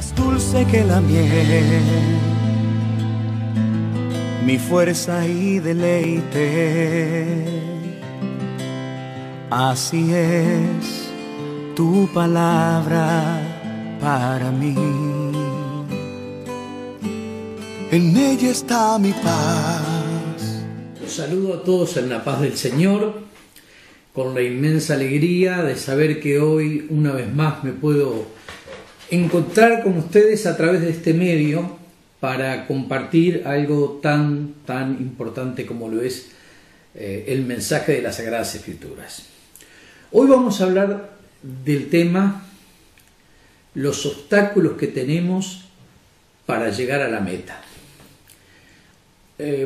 más dulce que la miel, mi fuerza y deleite. Así es tu palabra para mí. En ella está mi paz. Los saludo a todos en la paz del Señor, con la inmensa alegría de saber que hoy una vez más me puedo encontrar con ustedes a través de este medio para compartir algo tan importante como lo es el mensaje de las Sagradas Escrituras. Hoy vamos a hablar del tema los obstáculos que tenemos para llegar a la meta.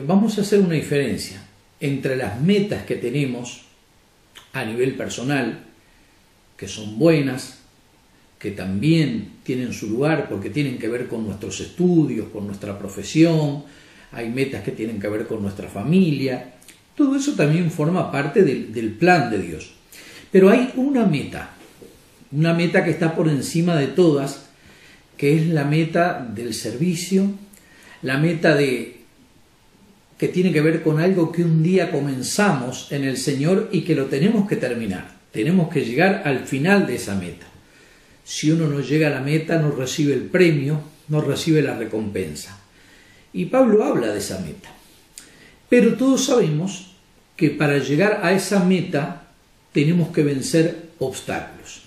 Vamos a hacer una diferencia entre las metas que tenemos a nivel personal, que son buenas, que también tienen su lugar porque tienen que ver con nuestros estudios, con nuestra profesión, hay metas que tienen que ver con nuestra familia, todo eso también forma parte del plan de Dios. Pero hay una meta que está por encima de todas, que es la meta del servicio, la meta que tiene que ver con algo que un día comenzamos en el Señor y que lo tenemos que terminar. Tenemos que llegar al final de esa meta. Si uno no llega a la meta, no recibe el premio, no recibe la recompensa. Y Pablo habla de esa meta. Pero todos sabemos que para llegar a esa meta tenemos que vencer obstáculos.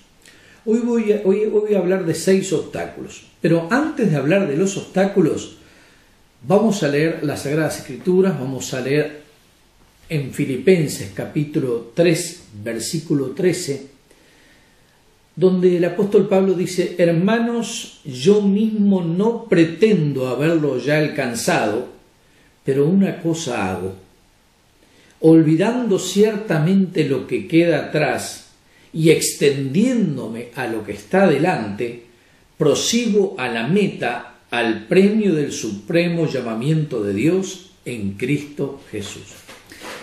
Hoy voy a hablar de 6 obstáculos. Pero antes de hablar de los obstáculos, vamos a leer las Sagradas Escrituras, vamos a leer en Filipenses capítulo 3, versículo 13, donde el apóstol Pablo dice: hermanos, yo mismo no pretendo haberlo ya alcanzado, pero una cosa hago, olvidando ciertamente lo que queda atrás y extendiéndome a lo que está delante, prosigo a la meta, al premio del supremo llamamiento de Dios en Cristo Jesús.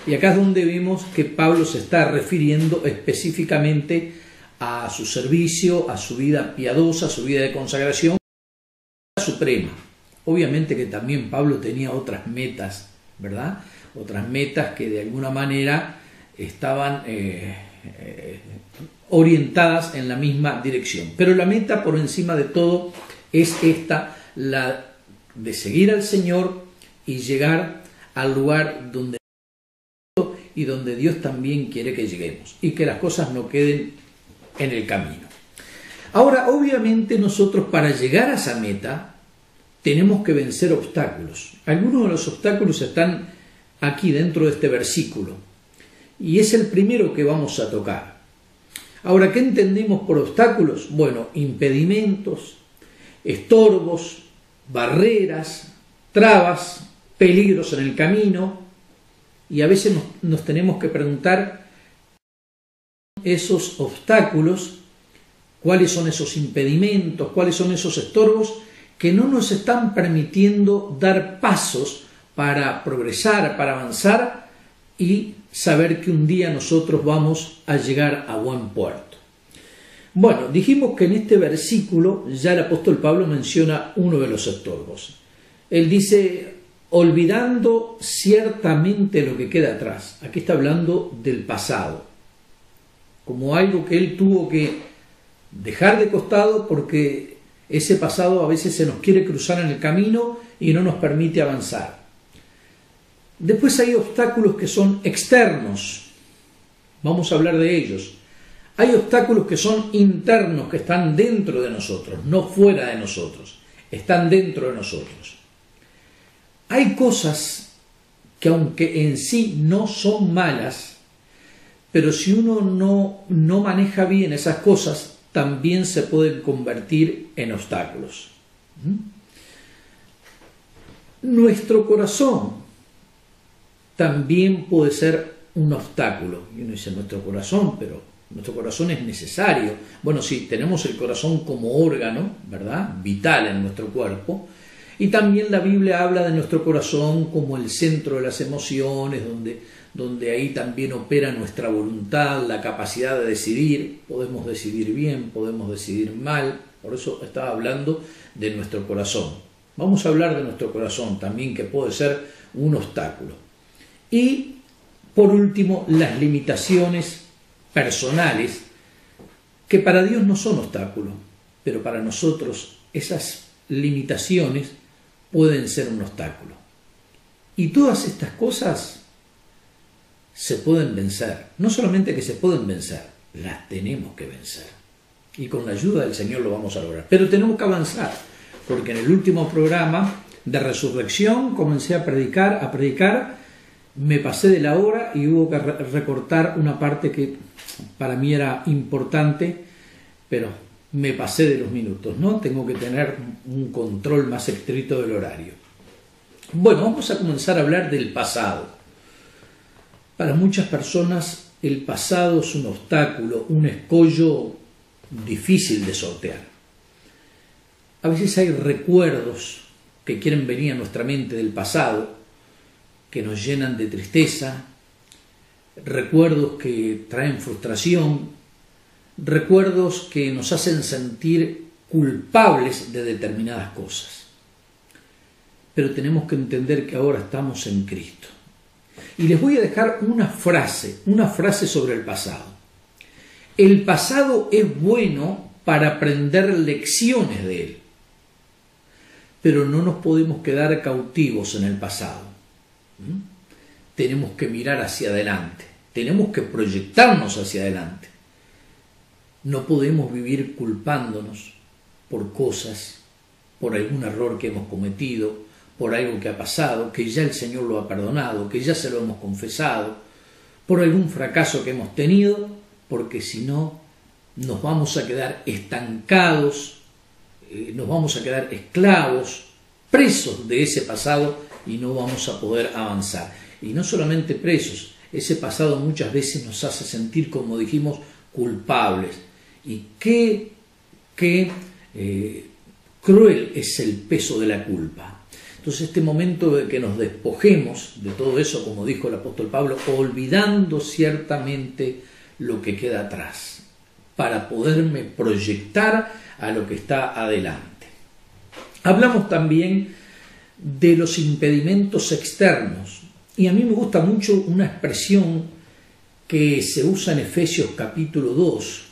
Y acá es donde vemos que Pablo se está refiriendo específicamente a su servicio, a su vida piadosa, a su vida de consagración suprema. Obviamente que también Pablo tenía otras metas, ¿verdad? Otras metas que de alguna manera estaban orientadas en la misma dirección. Pero la meta por encima de todo es esta, la de seguir al Señor y llegar al lugar donde Dios también quiere que lleguemos y que las cosas no queden en el camino. Ahora, obviamente nosotros para llegar a esa meta tenemos que vencer obstáculos. Algunos de los obstáculos están aquí dentro de este versículo y es el primero que vamos a tocar. Ahora, ¿qué entendemos por obstáculos? Bueno, impedimentos, estorbos, barreras, trabas, peligros en el camino, y a veces nos tenemos que preguntar esos obstáculos, cuáles son esos impedimentos, cuáles son esos estorbos que no nos están permitiendo dar pasos para progresar, para avanzar y saber que un día nosotros vamos a llegar a buen puerto. Bueno, dijimos que en este versículo ya el apóstol Pablo menciona uno de los estorbos. Él dice: olvidando ciertamente lo que queda atrás. Aquí está hablando del pasado, como algo que él tuvo que dejar de costado porque ese pasado a veces se nos quiere cruzar en el camino y no nos permite avanzar. Después hay obstáculos que son externos. Vamos a hablar de ellos. Hay obstáculos que son internos, que están dentro de nosotros, no fuera de nosotros. Están dentro de nosotros. Hay cosas que aunque en sí no son malas, pero si uno no maneja bien esas cosas, también se pueden convertir en obstáculos. Nuestro corazón también puede ser un obstáculo. Y uno dice, nuestro corazón, pero nuestro corazón es necesario. Bueno, sí, tenemos el corazón como órgano, ¿verdad?, vital en nuestro cuerpo. Y también la Biblia habla de nuestro corazón como el centro de las emociones, donde ahí también opera nuestra voluntad, la capacidad de decidir. Podemos decidir bien, podemos decidir mal. Por eso estaba hablando de nuestro corazón. Vamos a hablar de nuestro corazón también, que puede ser un obstáculo. Y por último, las limitaciones personales, que para Dios no son obstáculos, pero para nosotros esas limitaciones pueden ser un obstáculo. Y todas estas cosas se pueden vencer. No solamente que se pueden vencer, las tenemos que vencer. Y con la ayuda del Señor lo vamos a lograr. Pero tenemos que avanzar, porque en el último programa de resurrección comencé a predicar, me pasé de la hora y hubo que recortar una parte que para mí era importante, pero me pasé de los minutos, ¿no? Tengo que tener un control más estricto del horario. Bueno, vamos a comenzar a hablar del pasado. Para muchas personas el pasado es un obstáculo, un escollo difícil de sortear. A veces hay recuerdos que quieren venir a nuestra mente del pasado, que nos llenan de tristeza, recuerdos que traen frustración, recuerdos que nos hacen sentir culpables de determinadas cosas. Pero tenemos que entender que ahora estamos en Cristo. Y les voy a dejar una frase sobre el pasado. El pasado es bueno para aprender lecciones de él, pero no nos podemos quedar cautivos en el pasado. Tenemos que mirar hacia adelante, tenemos que proyectarnos hacia adelante. No podemos vivir culpándonos por cosas, por algún error que hemos cometido, por algo que ha pasado, que ya el Señor lo ha perdonado, que ya se lo hemos confesado, por algún fracaso que hemos tenido, porque si no, nos vamos a quedar estancados, nos vamos a quedar esclavos, presos de ese pasado y no vamos a poder avanzar. Y no solamente presos, ese pasado muchas veces nos hace sentir, como dijimos, culpables. Y qué cruel es el peso de la culpa. Entonces este momento de que nos despojemos de todo eso, como dijo el apóstol Pablo, olvidando ciertamente lo que queda atrás, para poderme proyectar a lo que está adelante. Hablamos también de los impedimentos externos, y a mí me gusta mucho una expresión que se usa en Efesios capítulo 2,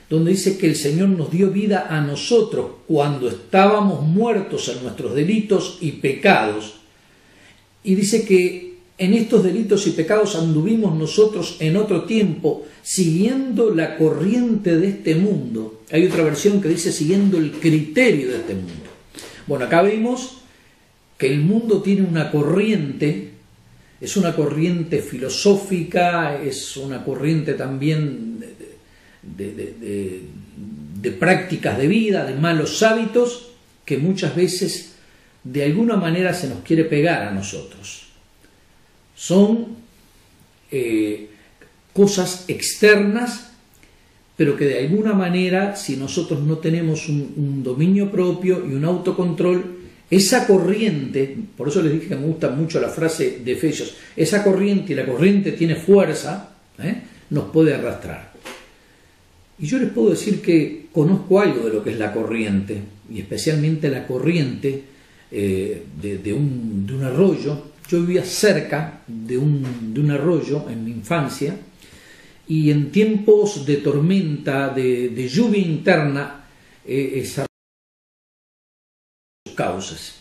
donde dice que el Señor nos dio vida a nosotros cuando estábamos muertos en nuestros delitos y pecados. Y dice que en estos delitos y pecados anduvimos nosotros en otro tiempo, siguiendo la corriente de este mundo. Hay otra versión que dice siguiendo el criterio de este mundo. Bueno, acá vemos que el mundo tiene una corriente, es una corriente filosófica, es una corriente también de prácticas de vida, de malos hábitos, que muchas veces de alguna manera se nos quiere pegar a nosotros. Son cosas externas, pero que de alguna manera, si nosotros no tenemos un dominio propio y un autocontrol, esa corriente, por eso les dije que me gusta mucho la frase de Efesios, esa corriente, y la corriente tiene fuerza, nos puede arrastrar. Y yo les puedo decir que conozco algo de lo que es la corriente, y especialmente la corriente de un arroyo. Yo vivía cerca de un arroyo en mi infancia, y en tiempos de tormenta, de lluvia interna, esa sus causas.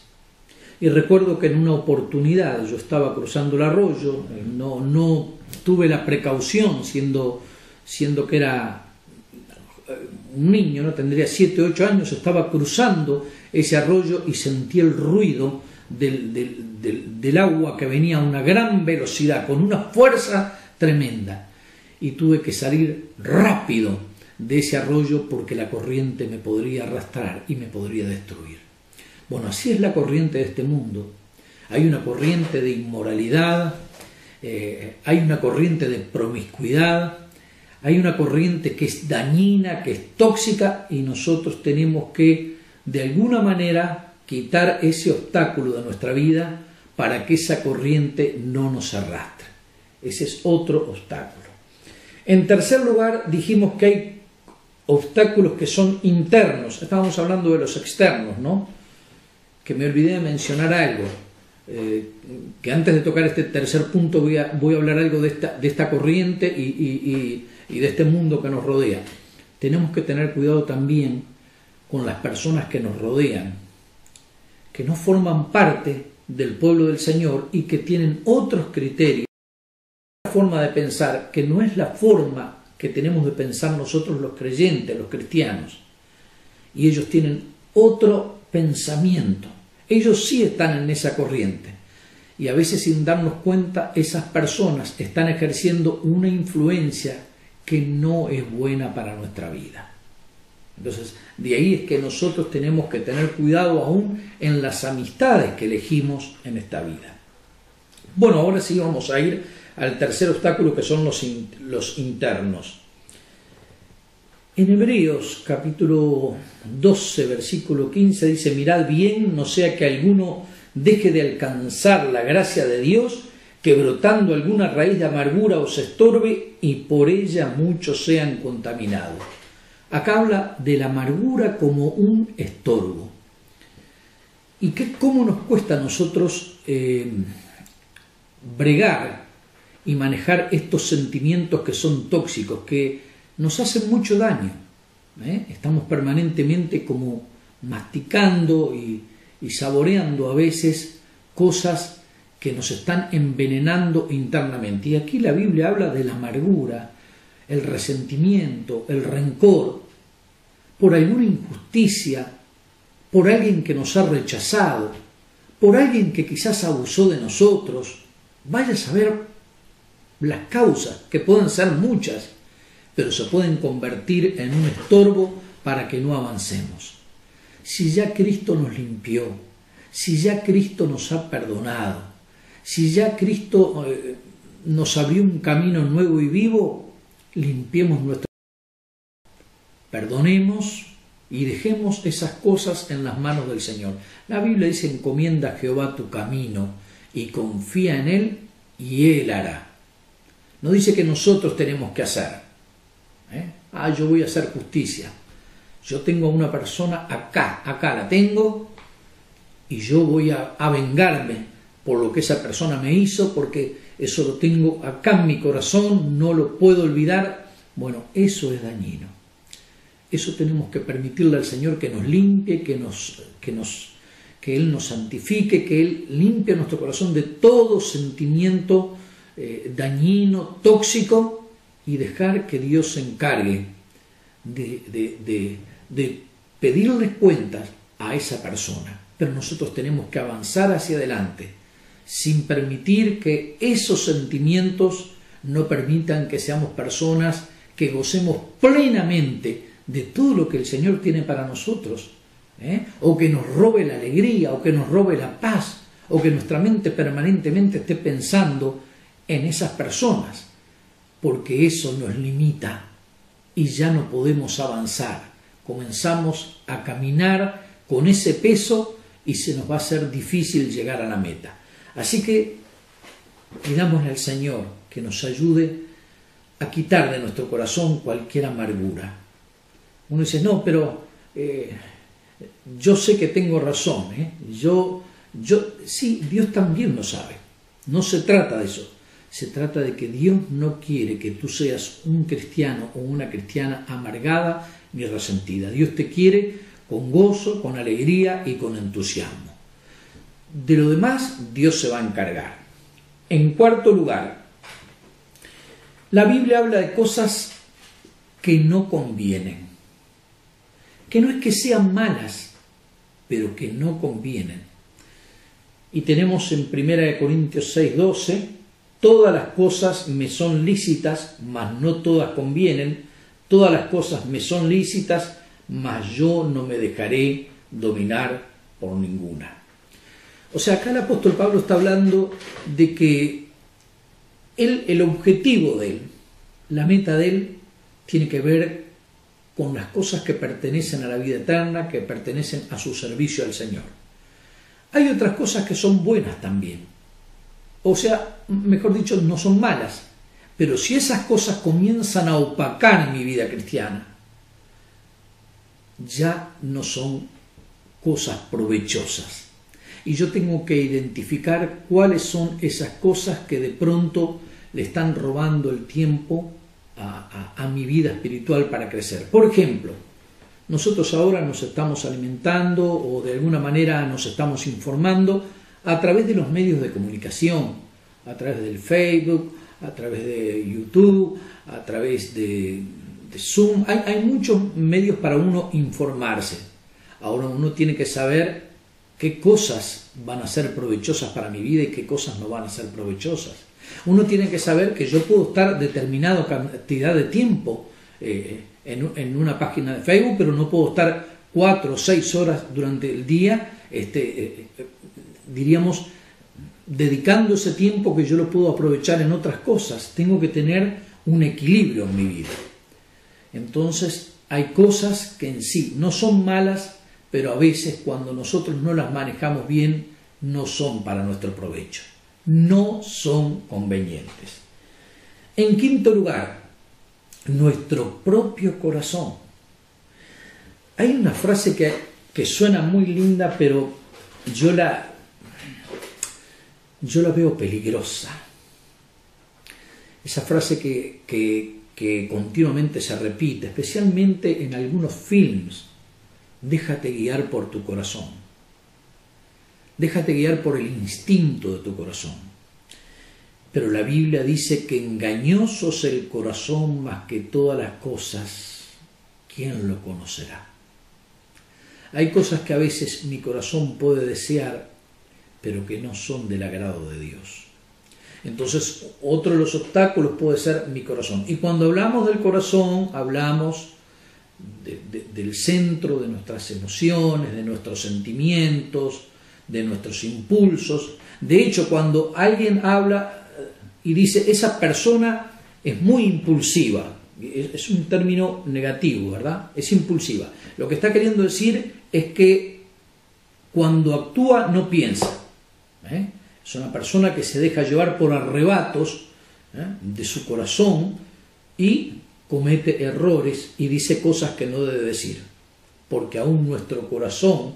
Y recuerdo que en una oportunidad yo estaba cruzando el arroyo, no tuve la precaución, siendo que era un niño, no tendría 7 o 8 años, estaba cruzando ese arroyo y sentí el ruido del agua que venía a una gran velocidad, con una fuerza tremenda, y tuve que salir rápido de ese arroyo porque la corriente me podría arrastrar y me podría destruir. Bueno, así es la corriente de este mundo. Hay una corriente de inmoralidad, hay una corriente de promiscuidad, hay una corriente que es dañina, que es tóxica, y nosotros tenemos que, de alguna manera, quitar ese obstáculo de nuestra vida para que esa corriente no nos arrastre. Ese es otro obstáculo. En tercer lugar, dijimos que hay obstáculos que son internos. Estábamos hablando de los externos, ¿no? Que me olvidé de mencionar algo. Que antes de tocar este tercer punto voy a hablar algo de esta corriente y de este mundo que nos rodea. Tenemos que tener cuidado también con las personas que nos rodean, que no forman parte del pueblo del Señor y que tienen otros criterios, una forma de pensar que no es la forma que tenemos de pensar nosotros los creyentes, los cristianos. Y ellos tienen otro pensamiento. Ellos sí están en esa corriente. Y a veces, sin darnos cuenta, esas personas están ejerciendo una influencia que no es buena para nuestra vida. Entonces, de ahí es que nosotros tenemos que tener cuidado aún en las amistades que elegimos en esta vida. Bueno, ahora sí vamos a ir al tercer obstáculo, que son los internos. En Hebreos capítulo 12, versículo 15 dice: mirad bien, no sea que alguno deje de alcanzar la gracia de Dios, que brotando alguna raíz de amargura os estorbe y por ella muchos sean contaminados. Acá habla de la amargura como un estorbo. ¿Y cómo nos cuesta a nosotros bregar y manejar estos sentimientos que son tóxicos, que nos hacen mucho daño? Estamos permanentemente como masticando y saboreando a veces cosas que nos están envenenando internamente. Y aquí la Biblia habla de la amargura, el resentimiento, el rencor, por alguna injusticia, por alguien que nos ha rechazado, por alguien que quizás abusó de nosotros. Vaya a saber las causas, que pueden ser muchas, pero se pueden convertir en un estorbo para que no avancemos. Si ya Cristo nos limpió, si ya Cristo nos ha perdonado, si ya Cristo nos abrió un camino nuevo y vivo, limpiemos nuestro corazón, perdonemos y dejemos esas cosas en las manos del Señor. La Biblia dice: encomienda a Jehová tu camino y confía en Él y Él hará. No dice que nosotros tenemos que hacer. Yo voy a hacer justicia. Yo tengo a una persona acá la tengo, y yo voy a vengarme por lo que esa persona me hizo, porque eso lo tengo acá en mi corazón, no lo puedo olvidar. Bueno, eso es dañino. Eso tenemos que permitirle al Señor que nos limpie, que Él nos santifique, que Él limpie nuestro corazón de todo sentimiento dañino, tóxico, y dejar que Dios se encargue de pedirle cuentas a esa persona. Pero nosotros tenemos que avanzar hacia adelante, sin permitir que esos sentimientos no permitan que seamos personas que gocemos plenamente de todo lo que el Señor tiene para nosotros, o que nos robe la alegría, o que nos robe la paz, o que nuestra mente permanentemente esté pensando en esas personas, porque eso nos limita y ya no podemos avanzar. Comenzamos a caminar con ese peso y se nos va a hacer difícil llegar a la meta. Así que pidámosle al Señor que nos ayude a quitar de nuestro corazón cualquier amargura. Uno dice: no, pero yo sé que tengo razón, sí, Dios también lo sabe. No se trata de eso. Se trata de que Dios no quiere que tú seas un cristiano o una cristiana amargada ni resentida. Dios te quiere con gozo, con alegría y con entusiasmo. De lo demás, Dios se va a encargar. En cuarto lugar, la Biblia habla de cosas que no convienen. Que no es que sean malas, pero que no convienen. Y tenemos en 1 Corintios 6:12: todas las cosas me son lícitas, mas no todas convienen. Todas las cosas me son lícitas, mas yo no me dejaré dominar por ninguna. O sea, acá el apóstol Pablo está hablando de que el objetivo de él, la meta de él, tiene que ver con las cosas que pertenecen a la vida eterna, que pertenecen a su servicio al Señor. Hay otras cosas que son buenas también. O sea, mejor dicho, no son malas. Pero si esas cosas comienzan a opacar mi vida cristiana, ya no son cosas provechosas. Y yo tengo que identificar cuáles son esas cosas que de pronto le están robando el tiempo a mi vida espiritual para crecer. Por ejemplo, nosotros ahora nos estamos alimentando o de alguna manera nos estamos informando a través de los medios de comunicación, a través del Facebook, a través de YouTube, a través de Zoom. Hay muchos medios para uno informarse. Ahora uno tiene que saber qué cosas van a ser provechosas para mi vida y qué cosas no van a ser provechosas. Uno tiene que saber que yo puedo estar determinada cantidad de tiempo en una página de Facebook, pero no puedo estar 4 o 6 horas durante el día, diríamos, dedicando ese tiempo que yo lo puedo aprovechar en otras cosas. Tengo que tener un equilibrio en mi vida. Entonces, hay cosas que en sí no son malas, pero a veces cuando nosotros no las manejamos bien, no son para nuestro provecho, no son convenientes. En quinto lugar, nuestro propio corazón. Hay una frase que suena muy linda, pero yo la veo peligrosa. Esa frase que continuamente se repite, especialmente en algunos films: déjate guiar por tu corazón. Déjate guiar por el instinto de tu corazón. Pero la Biblia dice que engañoso es el corazón más que todas las cosas. ¿Quién lo conocerá? Hay cosas que a veces mi corazón puede desear, pero que no son del agrado de Dios. Entonces, otro de los obstáculos puede ser mi corazón. Y cuando hablamos del corazón, hablamos del centro de nuestras emociones, de nuestros sentimientos, de nuestros impulsos. De hecho, cuando alguien habla y dice, esa persona es muy impulsiva, es un término negativo, ¿verdad? Es impulsiva. Lo que está queriendo decir es que cuando actúa no piensa. Es una persona que se deja llevar por arrebatos de su corazón y comete errores y dice cosas que no debe decir, porque aún nuestro corazón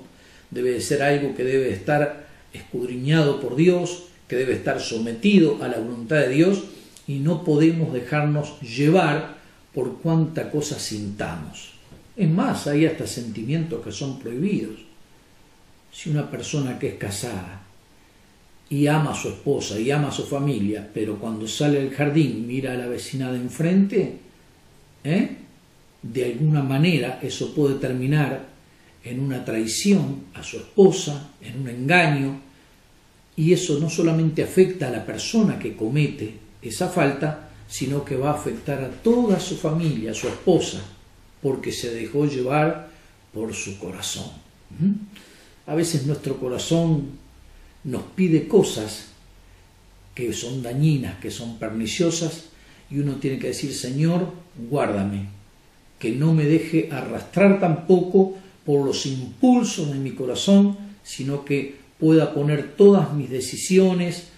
debe de ser algo que debe estar escudriñado por Dios, que debe estar sometido a la voluntad de Dios, y no podemos dejarnos llevar por cuánta cosa sintamos. Es más, hay hasta sentimientos que son prohibidos. Si una persona que es casada y ama a su esposa y ama a su familia, pero cuando sale al jardín mira a la vecina de enfrente, de alguna manera eso puede terminar en una traición a su esposa, en un engaño, y eso no solamente afecta a la persona que comete esa falta, sino que va a afectar a toda su familia, a su esposa, porque se dejó llevar por su corazón. A veces nuestro corazón nos pide cosas que son dañinas, que son perniciosas, y uno tiene que decir, Señor, guárdame, que no me deje arrastrar tampoco por los impulsos de mi corazón, sino que pueda poner todas mis decisiones,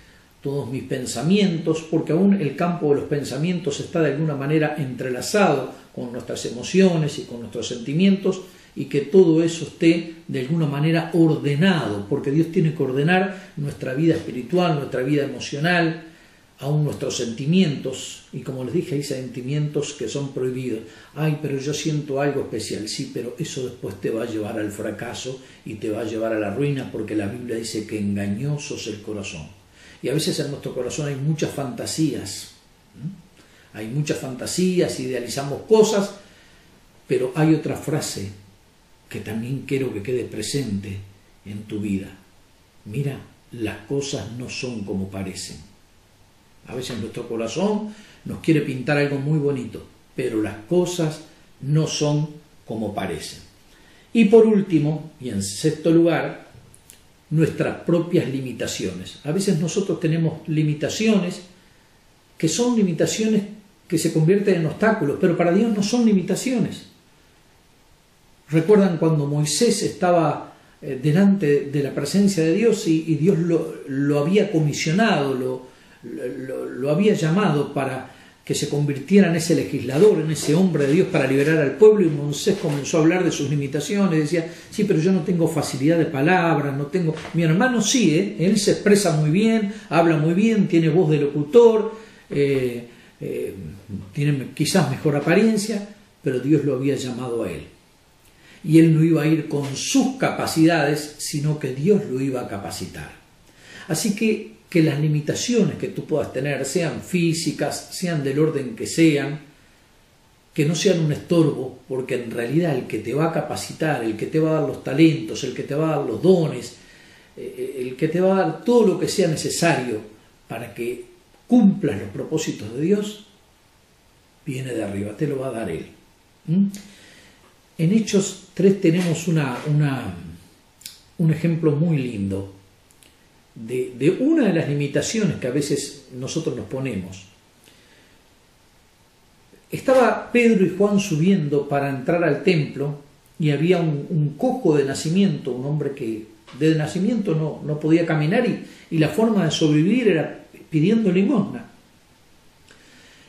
todos mis pensamientos, porque aún el campo de los pensamientos está de alguna manera entrelazado con nuestras emociones y con nuestros sentimientos, y que todo eso esté de alguna manera ordenado, porque Dios tiene que ordenar nuestra vida espiritual, nuestra vida emocional, aún nuestros sentimientos. Y como les dije, hay sentimientos que son prohibidos. Ay, pero yo siento algo especial. Sí, pero eso después te va a llevar al fracaso y te va a llevar a la ruina, porque la Biblia dice que engañoso es el corazón. Y a veces en nuestro corazón hay muchas fantasías. Hay muchas fantasías, idealizamos cosas, pero hay otra frase que también quiero que quede presente en tu vida. Mira, las cosas no son como parecen. A veces nuestro corazón nos quiere pintar algo muy bonito, pero las cosas no son como parecen. Y por último, y en sexto lugar, nuestras propias limitaciones. A veces nosotros tenemos limitaciones que son limitaciones que se convierten en obstáculos, pero para Dios no son limitaciones. ¿Recuerdan cuando Moisés estaba delante de la presencia de Dios y Dios lo había comisionado, lo había llamado para que se convirtiera en ese legislador, en ese hombre de Dios para liberar al pueblo, y Moisés comenzó a hablar de sus limitaciones, decía, sí, pero yo no tengo facilidad de palabras, no tengo... Mi hermano sí, él se expresa muy bien, habla muy bien, tiene voz de locutor, tiene quizás mejor apariencia, pero Dios lo había llamado a él. Y él no iba a ir con sus capacidades, sino que Dios lo iba a capacitar. Así que las limitaciones que tú puedas tener, sean físicas, sean del orden que sean, que no sean un estorbo, porque en realidad el que te va a capacitar, el que te va a dar los talentos, el que te va a dar los dones, el que te va a dar todo lo que sea necesario para que cumplas los propósitos de Dios, viene de arriba, te lo va a dar Él. En Hechos 3 tenemos un ejemplo muy lindo de una de las limitaciones que a veces nosotros nos ponemos. Estaba Pedro y Juan subiendo para entrar al templo y había un cojo de nacimiento, un hombre que de nacimiento no podía caminar y la forma de sobrevivir era pidiendo limosna.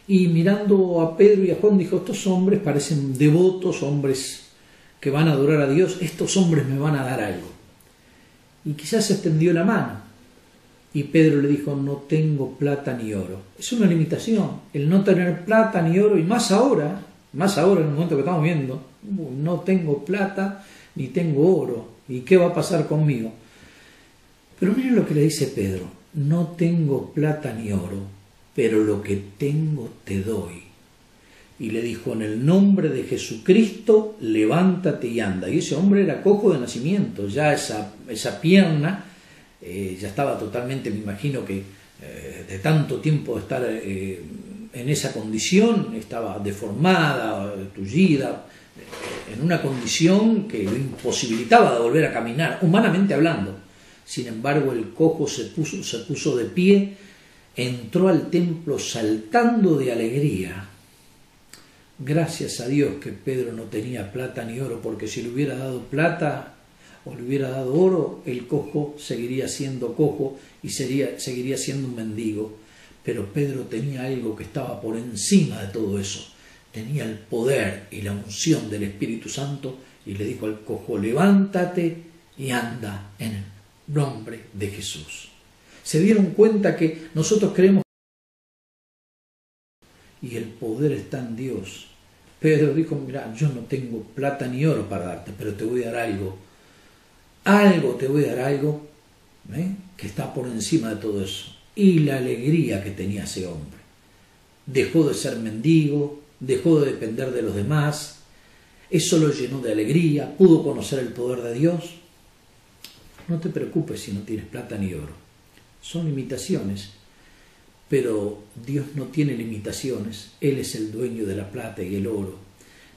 Y mirando a Pedro y a Juan dijo, estos hombres parecen devotos, hombres que van a adorar a Dios, estos hombres me van a dar algo. Y quizás se extendió la mano. Y Pedro le dijo, no tengo plata ni oro. Es una limitación, el no tener plata ni oro, y más ahora en el momento que estamos viendo, no tengo plata ni tengo oro, ¿y qué va a pasar conmigo? Pero miren lo que le dice Pedro, no tengo plata ni oro, pero lo que tengo te doy. Y le dijo, en el nombre de Jesucristo, levántate y anda. Y ese hombre era cojo de nacimiento, ya esa pierna ya estaba totalmente, me imagino que de tanto tiempo de estar en esa condición, estaba deformada, tullida, en una condición que lo imposibilitaba de volver a caminar, humanamente hablando. Sin embargo, el cojo se puso de pie, entró al templo saltando de alegría. Gracias a Dios que Pedro no tenía plata ni oro, porque si le hubiera dado plata o le hubiera dado oro, el cojo seguiría siendo cojo y seguiría siendo un mendigo. Pero Pedro tenía algo que estaba por encima de todo eso. Tenía el poder y la unción del Espíritu Santo y le dijo al cojo, levántate y anda en el nombre de Jesús. Se dieron cuenta que nosotros creemos y el poder está en Dios. Pedro dijo, mira, yo no tengo plata ni oro para darte, pero te voy a dar algo. Te voy a dar algo que está por encima de todo eso. Y la alegría que tenía ese hombre. Dejó de ser mendigo, dejó de depender de los demás. Eso lo llenó de alegría, pudo conocer el poder de Dios. No te preocupes si no tienes plata ni oro. Son limitaciones, pero Dios no tiene limitaciones. Él es el dueño de la plata y el oro,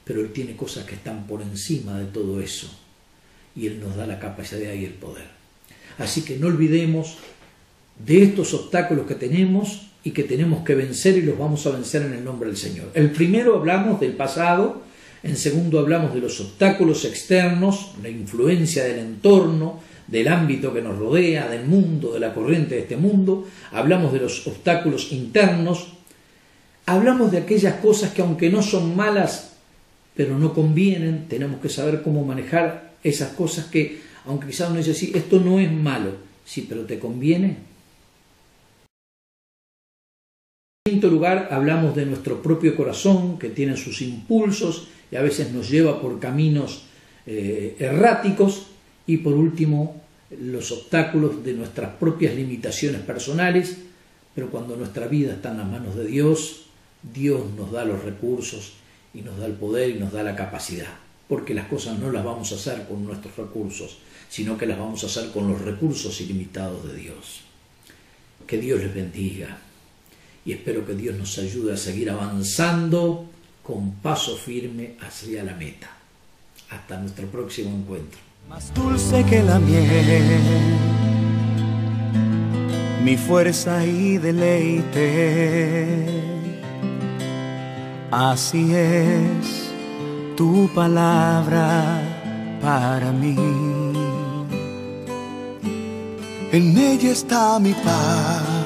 pero Él tiene cosas que están por encima de todo eso. Y Él nos da la capacidad y el poder. Así que no olvidemos de estos obstáculos que tenemos y que tenemos que vencer, y los vamos a vencer en el nombre del Señor. El primero hablamos del pasado, en segundo hablamos de los obstáculos externos, la influencia del entorno, del ámbito que nos rodea, del mundo, de la corriente de este mundo. Hablamos de los obstáculos internos, hablamos de aquellas cosas que aunque no son malas, pero no convienen, tenemos que saber cómo manejar esas cosas que, aunque quizás uno dice, sí, esto no es malo, sí, pero ¿te conviene? En quinto lugar, hablamos de nuestro propio corazón, que tiene sus impulsos y a veces nos lleva por caminos erráticos. Y por último, los obstáculos de nuestras propias limitaciones personales, pero cuando nuestra vida está en las manos de Dios, Dios nos da los recursos y nos da el poder y nos da la capacidad. Porque las cosas no las vamos a hacer con nuestros recursos, sino que las vamos a hacer con los recursos ilimitados de Dios. Que Dios les bendiga y espero que Dios nos ayude a seguir avanzando con paso firme hacia la meta. Hasta nuestro próximo encuentro. Más dulce que la miel, mi fuerza y deleite, así es tu palabra para mí. En ella está mi paz.